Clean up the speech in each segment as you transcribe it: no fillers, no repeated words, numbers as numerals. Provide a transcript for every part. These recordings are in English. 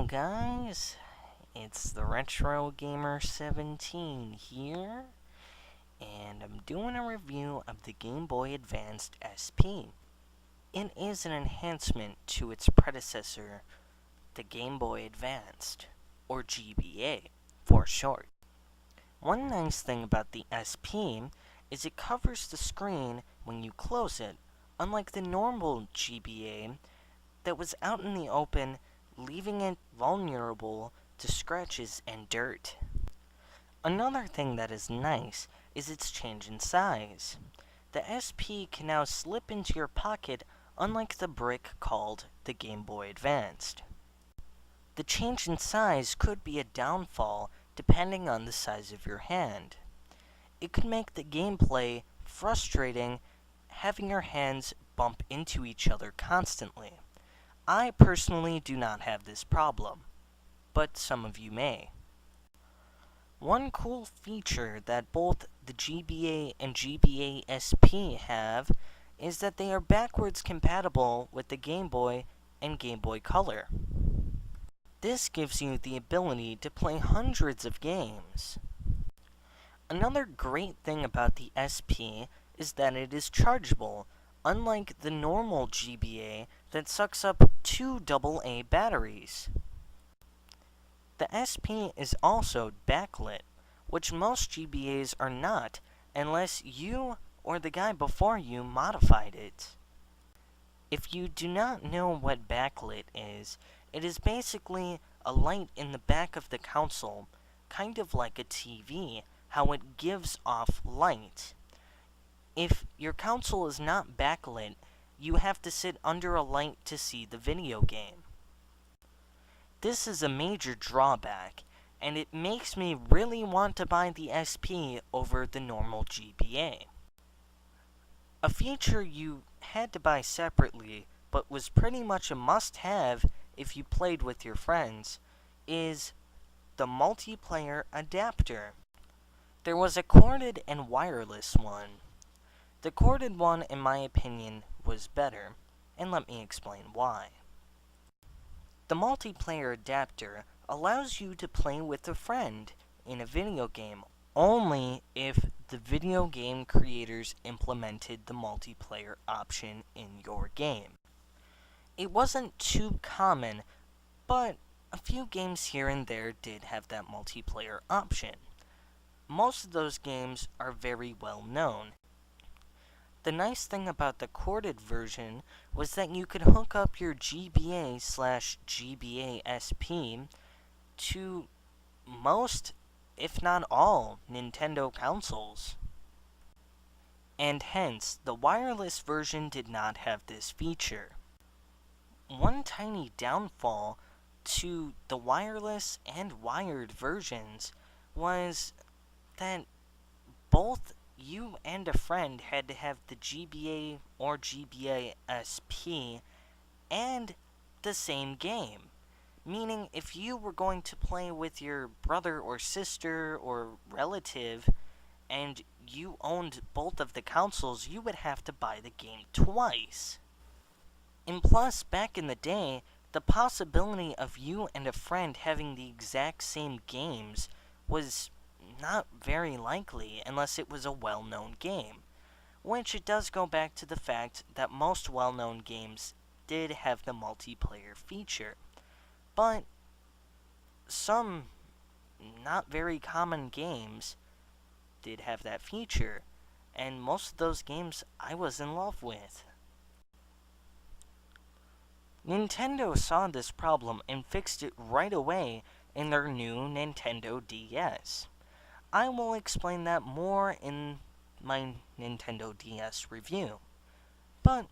Hello guys, it's the Retro Gamer 17 here, and I'm doing a review of the Game Boy Advanced SP. It is an enhancement to its predecessor, the Game Boy Advanced, or GBA for short. One nice thing about the SP is it covers the screen when you close it, unlike the normal GBA that was out in the open, leaving it vulnerable to scratches and dirt. Another thing that is nice is its change in size. The SP can now slip into your pocket, unlike the brick called the Game Boy Advanced. The change in size could be a downfall depending on the size of your hand. It could make the gameplay frustrating, having your hands bump into each other constantly. I personally do not have this problem, but some of you may. One cool feature that both the GBA and GBA SP have is that they are backwards compatible with the Game Boy and Game Boy Color. This gives you the ability to play hundreds of games. Another great thing about the SP is that it is chargeable, unlike the normal GBA that sucks up 2 AA batteries. The SP is also backlit, which most GBAs are not unless you or the guy before you modified it. If you do not know what backlit is, it is basically a light in the back of the console, kind of like a TV, how it gives off light. If your console is not backlit, you have to sit under a light to see the video game. This is a major drawback, and it makes me really want to buy the SP over the normal GBA. A feature you had to buy separately, but was pretty much a must-have if you played with your friends, is the multiplayer adapter. There was a corded and wireless one. The corded one, in my opinion, was better, and let me explain why. The multiplayer adapter allows you to play with a friend in a video game only if the video game creators implemented the multiplayer option in your game. It wasn't too common, but a few games here and there did have that multiplayer option. Most of those games are very well known. The nice thing about the corded version was that you could hook up your GBA/GBA SP to most, if not all, Nintendo consoles. And hence, the wireless version did not have this feature. One tiny downfall to the wireless and wired versions was that both you and a friend had to have the GBA or GBA SP and the same game. Meaning, if you were going to play with your brother or sister or relative and you owned both of the consoles, you would have to buy the game twice. And plus, back in the day, the possibility of you and a friend having the exact same games was not very likely unless it was a well-known game, which it does go back to the fact that most well-known games did have the multiplayer feature, but some not very common games did have that feature, and most of those games I was in love with. Nintendo saw this problem and fixed it right away in their new Nintendo DS. I will explain that more in my Nintendo DS review. But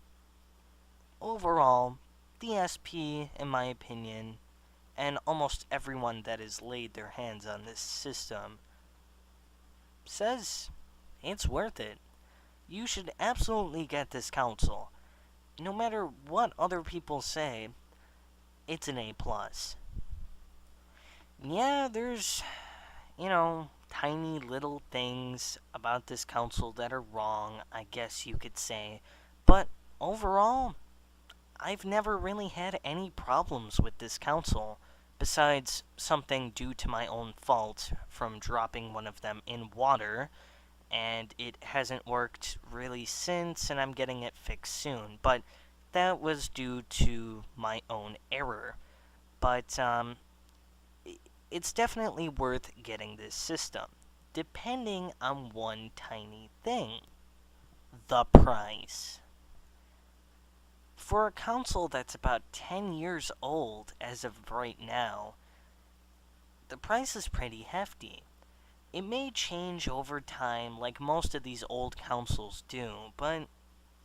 overall, the SP, in my opinion, and almost everyone that has laid their hands on this system, says it's worth it. You should absolutely get this console. No matter what other people say, it's an A+. Yeah, there's, tiny little things about this console that are wrong, I guess you could say. But overall, I've never really had any problems with this console. besides something due to my own fault from dropping one of them in water, and it hasn't worked really since, and I'm getting it fixed soon. But that was due to my own error. But it's definitely worth getting this system, depending on one tiny thing: the price. For a console that's about 10 years old as of right now, the price is pretty hefty. It may change over time like most of these old consoles do, but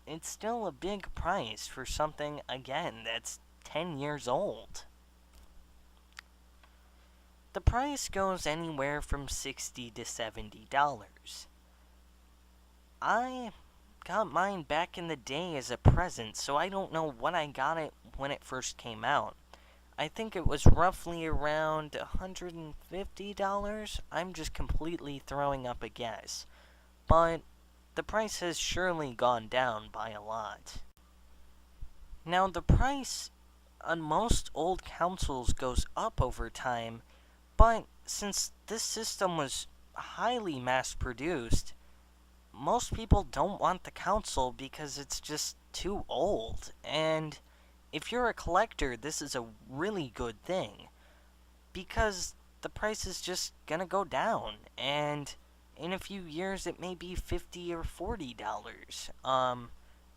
it's still a big price for something, again, that's 10 years old. The price goes anywhere from $60 to $70. I got mine back in the day as a present, so I don't know what I got it when it first came out. I think it was roughly around $150. I'm just completely throwing up a guess. But the price has surely gone down by a lot. Now, the price on most old consoles goes up over time, but since this system was highly mass produced, most people don't want the console because it's just too old. And if you're a collector, this is a really good thing, because the price is just gonna go down, and in a few years it may be $50 or $40.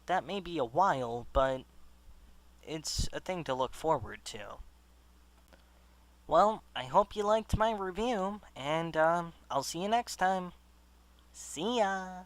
That may be a while, but it's a thing to look forward to. Well, I hope you liked my review, and I'll see you next time. See ya!